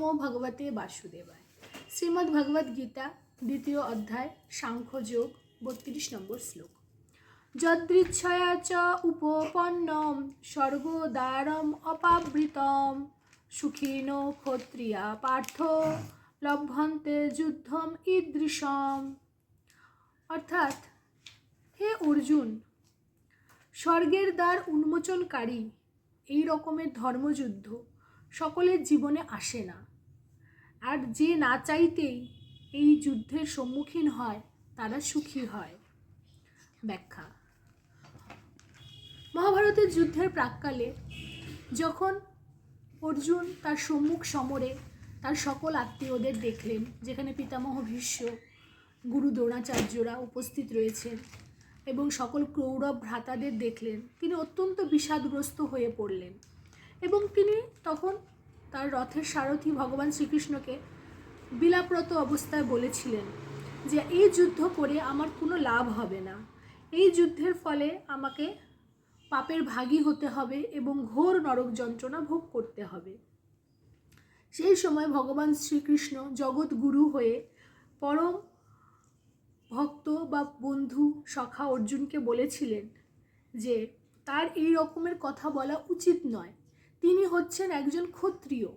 নমো ভগবতে বাসুদেবায়। শ্রীমদ্ ভগবদ গীতা 2য় অধ্যায় সাংখ্যযোগ 32 নম্বর শ্লোক। যদৃচ্ছয়া চ উপপন্নম স্বর্গদ্বারম অপাবৃতম সুখিনো ক্ষত্রিয়া পার্থ লভ্যন্তে যুদ্ধম ঈদৃশম। অর্থাৎ, হে অর্জুন, স্বর্গের দ্বার উন্মোচনকারী এই রকমের ধর্মযুদ্ধ সকলের জীবনে আসে না, আর যে না চাইতেই এই যুদ্ধের সম্মুখীন হয় তারা সুখী হয়। ব্যাখ্যা। মহাভারতের যুদ্ধের প্রাক্কালে যখন অর্জুন তার সম্মুখ সমরে তার সকল আত্মীয়দের দেখলেন, যেখানে পিতামহ ভীষ্ম, গুরু দ্রোণাচার্যরা উপস্থিত রয়েছেন এবং সকল কৌরব ভ্রাতাদের দেখলেন, তিনি অত্যন্ত বিষাদগ্রস্ত হয়ে পড়লেন এবং তিনি তখন তার রথের সারথি ভগবান শ্রীকৃষ্ণকে বিলাপরত অবস্থায় বলেছিলেন যে এই যুদ্ধ করে আমার কোনো লাভ হবে না, এই যুদ্ধের ফলে আমাকে পাপের ভাগী হতে হবে এবং ঘোর নরক যন্ত্রণা ভোগ করতে হবে। সেই সময় ভগবান শ্রীকৃষ্ণ জগৎ গুরু হয়ে পরম ভক্ত বা বন্ধু সখা অর্জুনকে বলেছিলেন যে তার এই রকমের কথা বলা উচিত নয়। তিনি হচ্ছেন একজন ক্ষত্রিয়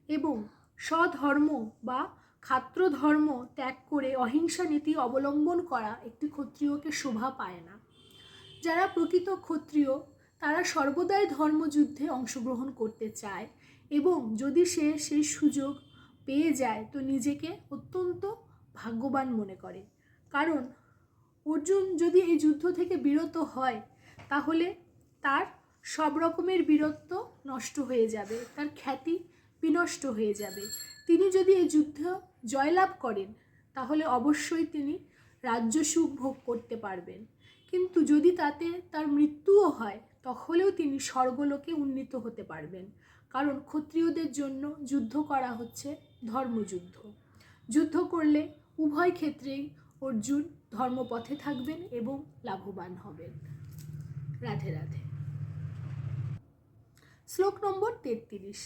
এবং স্বধর্ম বা ক্ষাত্র ধর্ম ত্যাগ করে অহিংসা নীতি অবলম্বন করা একটি ক্ষত্রিয়কে শোভা পায় না। যারা প্রকৃত ক্ষত্রিয় তারা সর্বদাই ধর্মযুদ্ধে অংশগ্রহণ করতে চায় এবং যদি সে সেই সুযোগ পেয়ে যায় তো নিজেকে অত্যন্ত ভাগ্যবান মনে করে। কারণ অর্জুন যদি এই যুদ্ধ থেকে বিরত হয় তাহলে তার সব রকমের বীরত্ব নষ্ট হয়ে যাবে, তার খ্যাতি বিনষ্ট হয়ে যাবে। তিনি যদি এই যুদ্ধ জয়লাভ করেন তাহলে অবশ্যই তিনি রাজ্য সুখ ভোগ করতে পারবেন, কিন্তু যদি তাতে তার মৃত্যুও হয় তাহলেও তিনি স্বর্গলোকে উন্নীত হতে পারবেন। কারণ ক্ষত্রিয়দের জন্য যুদ্ধ করা হচ্ছে ধর্মযুদ্ধ। যুদ্ধ করলে উভয় ক্ষেত্রেই অর্জুন ধর্মপথে থাকবেন এবং লাভবান হবেন। রাধে রাধে। শ্লোক নম্বর 33।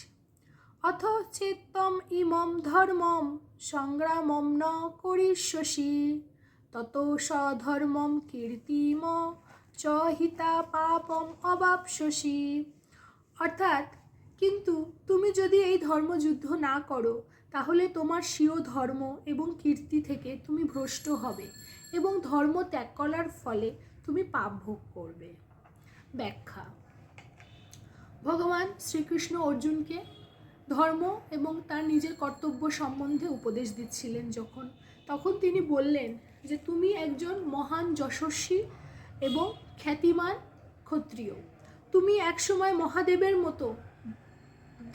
অথ চেত্তম ইমম ধর্মম সংগ্রামম ন করিষ্যসি তত স্বধর্মম কীর্তিম চ হিতা পাপম অবাপ্স্যসি। অর্থাৎ, কিন্তু তুমি যদি এই ধর্মযুদ্ধ না করো তাহলে তোমার স্বীয় ধর্ম এবং কীর্তি থেকে তুমি ভ্রষ্ট হবে এবং ধর্ম ত্যাগ করার ফলে তুমি পাপ ভোগ করবে। ব্যাখ্যা। ভগবান শ্রীকৃষ্ণ অর্জুনকে ধর্ম এবং তার নিজের কর্তব্য সম্বন্ধে উপদেশ দিচ্ছিলেন তখন তিনি বললেন যে তুমি একজন মহান যশস্বী এবং খ্যাতিমান ক্ষত্রিয়। তুমি একসময় মহাদেবের মতো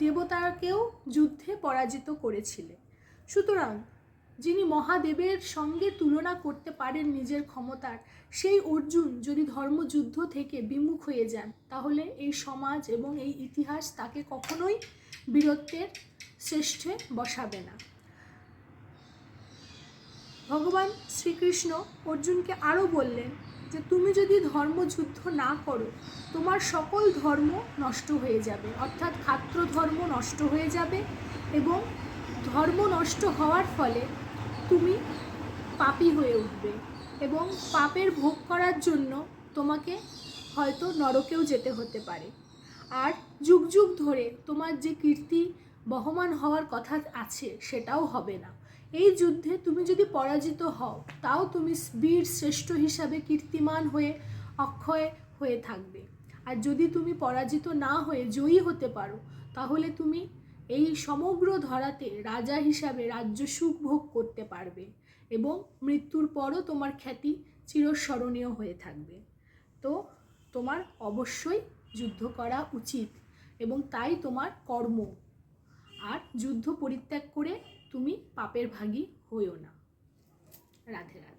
দেবতাকেও যুদ্ধে পরাজিত করেছিলে। সুতরাং যিনি মহাদেবের সঙ্গে তুলনা করতে পারেন নিজের ক্ষমতার, সেই অর্জুন যদি ধর্মযুদ্ধ থেকে বিমুখ হয়ে যান তাহলে এই সমাজ এবং এই ইতিহাস তাকে কখনোই বীরত্বের শ্রেষ্ঠে বসাবে না। ভগবান শ্রীকৃষ্ণ অর্জুনকে আরও বললেন যে তুমি যদি ধর্মযুদ্ধ না করো তোমার সকল ধর্ম নষ্ট হয়ে যাবে, অর্থাৎ ক্ষাত্র ধর্ম নষ্ট হয়ে যাবে এবং ধর্ম নষ্ট হওয়ার ফলে তুমি পাপী হয়ে উঠবে এবং পাপের ভোগ করার জন্য তোমাকে হয়তো নরকেও যেতে হতে পারে। আর যুগ যুগ ধরে তোমার যে কীর্তি বহমান হওয়ার কথা আছে সেটাও হবে না। এই যুদ্ধে তুমি যদি পরাজিত হও তাও তুমি বীর শ্রেষ্ঠ হিসাবে কীর্তিমান হয়ে অক্ষয় হয়ে থাকবে। আর যদি তুমি পরাজিত না হয়ে জয়ী হতে পারো তাহলে তুমি এই সমগ্র ধরাতে রাজা হিসাবে রাজ্য সুখ ভোগ করতে পারবে এবং মৃত্যুর পরও তোমার খ্যাতি চিরস্মরণীয় হয়ে থাকবে। তো তোমার অবশ্যই যুদ্ধ করা উচিত এবং তাই তোমার কর্ম। আর যুদ্ধ পরিত্যাগ করে তুমি পাপের ভাগী হইও না। রাধে রাধে।